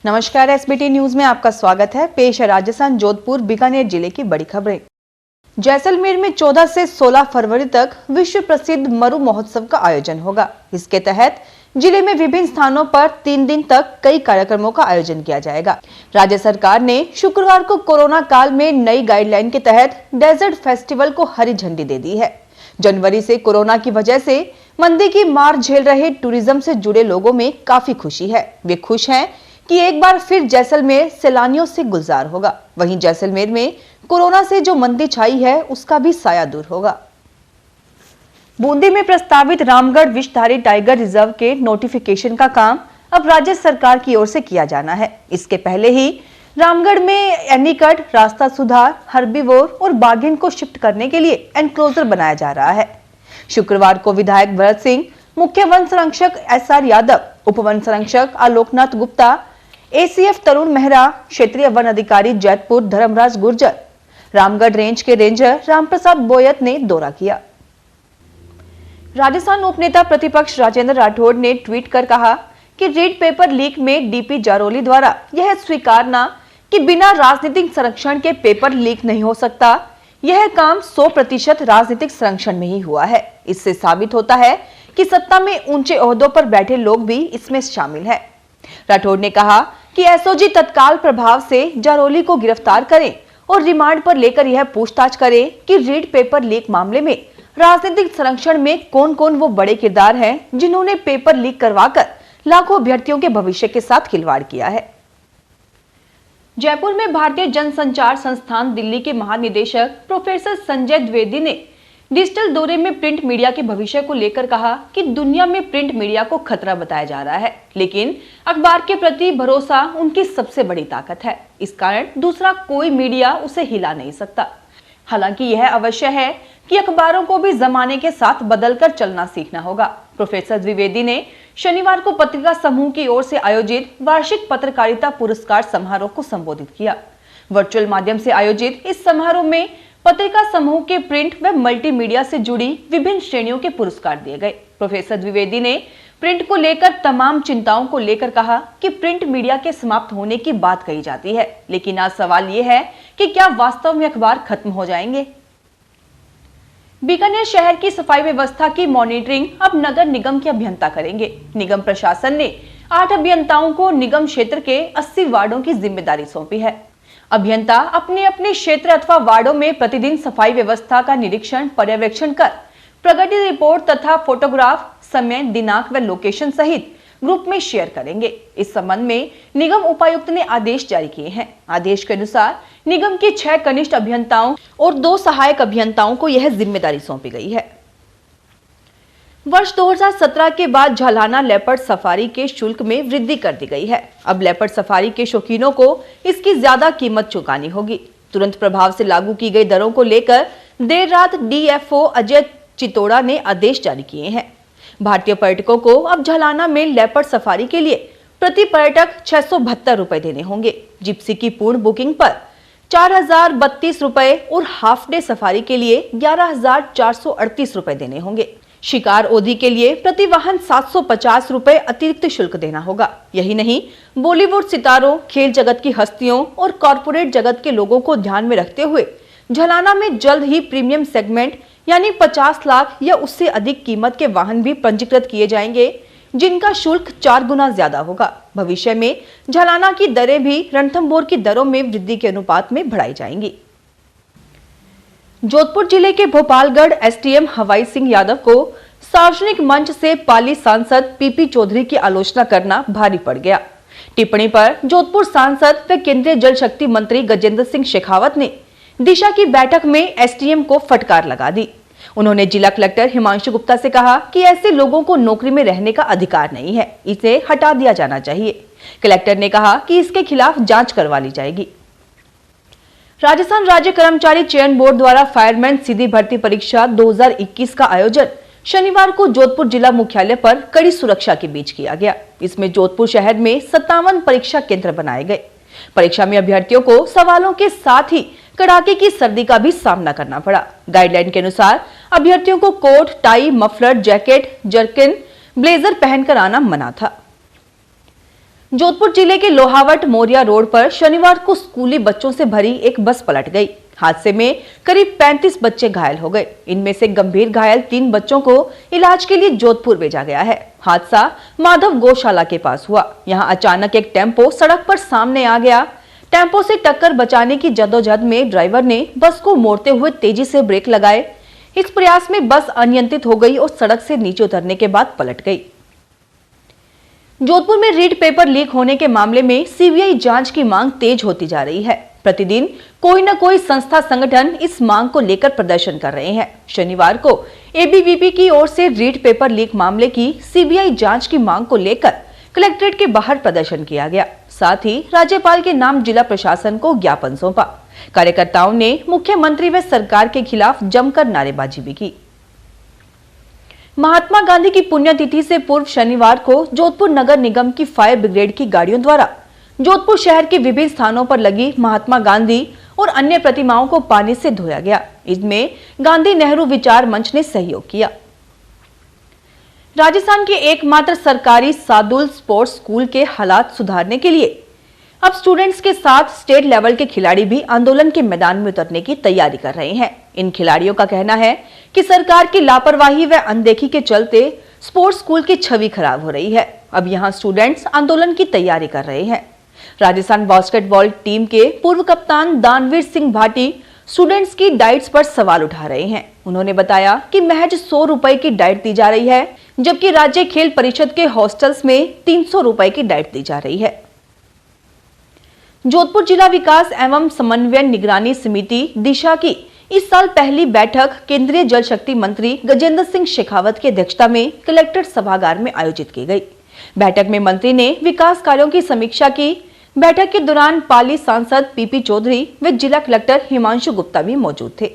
नमस्कार, SBT news में आपका स्वागत है। पेश है राजस्थान जोधपुर बीकानेर जिले की बड़ी खबरें। जैसलमेर में 14 से 16 फरवरी तक विश्व प्रसिद्ध मरु महोत्सव का आयोजन होगा। इसके तहत जिले में विभिन्न स्थानों पर 3 दिन तक कई कार्यक्रमों का आयोजन किया जाएगा। राज्य सरकार ने शुक्रवार को कोरोना काल में नई गाइडलाइन के तहत डेजर्ट फेस्टिवल को हरी झंडी दे दी है। जनवरी से कोरोना की वजह से मंदी की मार झेल रहे टूरिज्म से जुड़े लोगों में काफी खुशी है। वे खुश हैं कि एक बार फिर जैसलमेर सैलानियों से गुलजार होगा। वहीं जैसलमेर में कोरोना से जो मंदी छाई है उसका भी साया दूर होगा। बूंदी में प्रस्तावित रामगढ़ विषधारी टाइगर रिजर्व के नोटिफिकेशन का काम अब राज्य सरकार की ओर से किया जाना है। इसके पहले ही रामगढ़ में एनीकट, रास्ता सुधार, हर्बीवोर और बाघिन को शिफ्ट करने के लिए एनक्लोजर बनाया जा रहा है। शुक्रवार को विधायक भरत सिंह, मुख्य वन संरक्षक SR यादव, उप वन संरक्षक आलोकनाथ गुप्ता, ACF तरुण मेहरा, क्षेत्रीय वन अधिकारी जैतपुर धर्मराज गुर्जर, रामगढ़ रेंज के रेंजर रामप्रसाद बोयत ने दौरा किया। राजस्थान उपनेता प्रतिपक्ष राजेंद्र राठौड़ ने ट्वीट कर कहा कि रीड पेपर लीक में DP जारोली द्वारा यह स्वीकारना कि बिना राजनीतिक संरक्षण के पेपर लीक नहीं हो सकता, यह काम 100% राजनीतिक संरक्षण में ही हुआ है। इससे साबित होता है कि सत्ता में ऊंचे ओहदों पर बैठे लोग भी इसमें शामिल हैं। राठौड़ ने कहा कि SOG तत्काल प्रभाव से जारोली को गिरफ्तार करें और रिमांड पर लेकर यह पूछताछ करें कि रीड पेपर लीक मामले में राजनीतिक संरक्षण में कौन कौन वो बड़े किरदार हैं जिन्होंने पेपर लीक करवाकर लाखों अभ्यर्थियों के भविष्य के साथ खिलवाड़ किया है। जयपुर में भारतीय जनसंचार संस्थान दिल्ली के महानिदेशक प्रोफेसर संजय द्विवेदी ने डिजिटल दौरे में प्रिंट मीडिया के भविष्य को लेकर कहा कि दुनिया में प्रिंट मीडिया को खतरा बताया जा रहा है, लेकिन अखबार के प्रति भरोसा उनकी सबसे बड़ी ताकत है। इस कारण दूसरा कोई मीडिया उसे हिला नहीं सकता। हालांकि यह अवश्य है कि अखबारों को भी जमाने के साथ बदलकर चलना सीखना होगा। प्रोफेसर द्विवेदी ने शनिवार को पत्रिका समूह की ओर से आयोजित वार्षिक पत्रकारिता पुरस्कार समारोह को संबोधित किया। वर्चुअल माध्यम से आयोजित इस समारोह में पत्रिका समूह के प्रिंट व मल्टीमीडिया से जुड़ी विभिन्न श्रेणियों के पुरस्कार दिए गए। प्रोफेसर द्विवेदी ने प्रिंट को लेकर तमाम चिंताओं को लेकर कहा कि प्रिंट मीडिया के समाप्त होने की बात कही जाती है, लेकिन आज सवाल यह है कि क्या वास्तव में अखबार खत्म हो जाएंगे। बीकानेर शहर की सफाई व्यवस्था की मॉनिटरिंग अब नगर निगम के अभियंता करेंगे। निगम प्रशासन ने 8 अभियंताओं को निगम क्षेत्र के 80 वार्डों की जिम्मेदारी सौंपी है। अभियंता अपने अपने क्षेत्र अथवा वार्डों में प्रतिदिन सफाई व्यवस्था का निरीक्षण, पर्यवेक्षण कर प्रगति रिपोर्ट तथा फोटोग्राफ, समय, दिनांक व लोकेशन सहित ग्रुप में शेयर करेंगे। इस संबंध में निगम उपायुक्त ने आदेश जारी किए हैं। आदेश के अनुसार निगम के 6 कनिष्ठ अभियंताओं और 2 सहायक अभियंताओं को यह जिम्मेदारी सौंपी गई है। वर्ष 2017 के बाद झालाना लेपर्ड सफारी के शुल्क में वृद्धि कर दी गई है। अब लेपर्ड सफारी के शौकीनों को इसकी ज्यादा कीमत चुकानी होगी। तुरंत प्रभाव से लागू की गई दरों को लेकर देर रात DFO अजय चितोड़ा ने आदेश जारी किए हैं। भारतीय पर्यटकों को अब झालाना में लेपर्ड सफारी के लिए प्रति पर्यटक 672 रुपए देने होंगे। जिप्सी की पूर्ण बुकिंग पर 4032 रुपए और हाफ डे सफारी के लिए 11438 रुपए देने होंगे। शिकार ओधी के लिए प्रति वाहन 750 रुपए अतिरिक्त शुल्क देना होगा। यही नहीं, बॉलीवुड सितारों, खेल जगत की हस्तियों और कॉरपोरेट जगत के लोगों को ध्यान में रखते हुए झालाना में जल्द ही प्रीमियम सेगमेंट यानी 50 लाख या उससे अधिक कीमत के वाहन भी पंजीकृत किए जाएंगे, जिनका शुल्क 4 गुना ज्यादा होगा। भविष्य में झालाना की दरें भी रणथंभौर की दरों में वृद्धि के अनुपात में बढ़ाई जाएंगी। जोधपुर जिले के भोपालगढ़ SDM हवाई सिंह यादव को सार्वजनिक मंच से पाली सांसद PP चौधरी की आलोचना करना भारी पड़ गया। टिप्पणी पर जोधपुर सांसद व केंद्रीय जल शक्ति मंत्री गजेंद्र सिंह शेखावत ने दिशा की बैठक में SDM को फटकार लगा दी। उन्होंने जिला कलेक्टर हिमांशु गुप्ता से कहा कि ऐसे लोगों को नौकरी में रहने का अधिकार नहीं है, इसे हटा दिया जाना चाहिए। कलेक्टर ने कहा कि इसके खिलाफ जांच करवा ली जाएगी। राजस्थान राज्य कर्मचारी चयन बोर्ड द्वारा फायरमैन सीधी भर्ती परीक्षा 2021 का आयोजन शनिवार को जोधपुर जिला मुख्यालय पर कड़ी सुरक्षा के बीच किया गया। इसमें जोधपुर शहर में 57 परीक्षा केंद्र बनाए गए। परीक्षा में अभ्यर्थियों को सवालों के साथ ही कड़ाके की सर्दी का भी सामना करना पड़ा। गाइडलाइन के अनुसार अभ्यर्थियों को coat, tie, muffler, jacket, jerkin, blazer पहनकर आना मना था। जोधपुर जिले के लोहावट मोरिया रोड पर शनिवार को स्कूली बच्चों से भरी एक बस पलट गई। हादसे में करीब 35 बच्चे घायल हो गए। इनमें से गंभीर घायल 3 बच्चों को इलाज के लिए जोधपुर भेजा गया है। हादसा माधव गौशाला के पास हुआ। यहां अचानक एक टेम्पो सड़क पर सामने आ गया। टेम्पो से टक्कर बचाने की जद्दोजहद में ड्राइवर ने बस को मोड़ते हुए तेजी से ब्रेक लगाए। इस प्रयास में बस अनियंत्रित हो गई और सड़क से नीचे उतरने के बाद पलट गई। जोधपुर में रीट पेपर लीक होने के मामले में सीबीआई जांच की मांग तेज होती जा रही है। प्रतिदिन कोई न कोई संस्था संगठन इस मांग को लेकर प्रदर्शन कर रहे हैं। शनिवार को एबीवीपी की ओर से रीट पेपर लीक मामले की सीबीआई जांच की मांग को लेकर कलेक्ट्रेट के बाहर प्रदर्शन किया गया। साथ ही राज्यपाल के नाम जिला प्रशासन को ज्ञापन सौंपा। कार्यकर्ताओं ने मुख्यमंत्री व सरकार के खिलाफ जमकर नारेबाजी भी की। महात्मा गांधी की पुण्यतिथि से पूर्व शनिवार को जोधपुर नगर निगम की फायर ब्रिगेड की गाड़ियों द्वारा जोधपुर शहर के विभिन्न स्थानों पर लगी महात्मा गांधी और अन्य प्रतिमाओं को पानी से धोया गया। इसमें गांधी नेहरू विचार मंच ने सहयोग किया। राजस्थान के एकमात्र सरकारी सादुल स्पोर्ट्स स्कूल के हालात सुधारने के लिए अब स्टूडेंट्स के साथ स्टेट लेवल के खिलाड़ी भी आंदोलन के मैदान में उतरने की तैयारी कर रहे हैं। इन खिलाड़ियों का कहना है कि सरकार की लापरवाही व अनदेखी के चलते स्पोर्ट्स स्कूल की छवि खराब हो रही है। अब यहां स्टूडेंट्स आंदोलन की तैयारी कर रहे हैं। राजस्थान बास्केटबॉल टीम के पूर्व कप्तान दानवीर सिंह भाटी स्टूडेंट्स की डाइट्स पर सवाल उठा रहे हैं। उन्होंने बताया कि महज 100 रुपए की डाइट दी जा रही है, जबकि राज्य खेल परिषद के हॉस्टल्स में 300 रुपए की डाइट दी जा रही है। जोधपुर जिला विकास एवं समन्वय निगरानी समिति दिशा की इस साल पहली बैठक केंद्रीय जल शक्ति मंत्री गजेंद्र सिंह शेखावत की अध्यक्षता में कलेक्टर सभागार में आयोजित की गई। बैठक में मंत्री ने विकास कार्यों की समीक्षा की। बैठक के दौरान पाली सांसद पीपी चौधरी व जिला कलेक्टर हिमांशु गुप्ता भी मौजूद थे।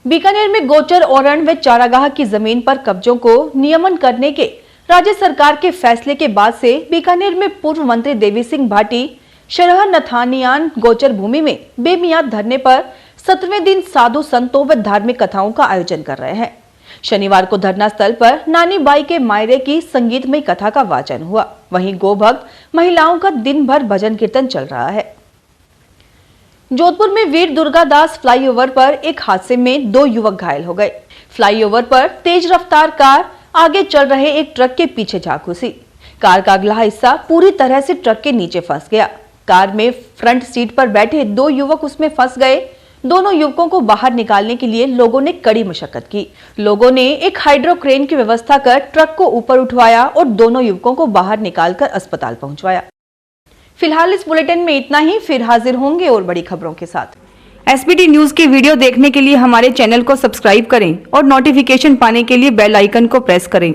बीकानेर में गोचर ओरण व चारागाह की जमीन पर कब्जों को नियमन करने के राज्य सरकार के फैसले के बाद से बीकानेर में पूर्व मंत्री देवी सिंह भाटी शरह नथानियान गोचर भूमि में बेमियाद धरने पर 17वें दिन साधु संतों व धार्मिक कथाओं का आयोजन कर रहे हैं। शनिवार को धरना स्थल पर नानी बाई के मायरे की संगीतमय कथा का वाचन हुआ। वहीं गोभक्त महिलाओं का दिन भर भजन कीर्तन चल रहा है। जोधपुर में वीर दुर्गादास फ्लाईओवर पर एक हादसे में 2 युवक घायल हो गए। फ्लाईओवर पर तेज रफ्तार कार आगे चल रहे एक ट्रक के पीछे जा घुसी। कार का अगला हिस्सा पूरी तरह से ट्रक के नीचे फंस गया। कार में फ्रंट सीट पर बैठे 2 युवक उसमें फंस गए। दोनों युवकों को बाहर निकालने के लिए लोगों ने कड़ी मशक्कत की। लोगों ने एक हाइड्रो क्रेन की व्यवस्था कर ट्रक को ऊपर उठवाया और दोनों युवकों को बाहर निकालकर अस्पताल पहुंचवाया। फिलहाल इस बुलेटिन में इतना ही। फिर हाजिर होंगे और बड़ी खबरों के साथ। एसबीटी न्यूज के वीडियो देखने के लिए हमारे चैनल को सब्सक्राइब करें और नोटिफिकेशन पाने के लिए बेल आइकन को प्रेस करें।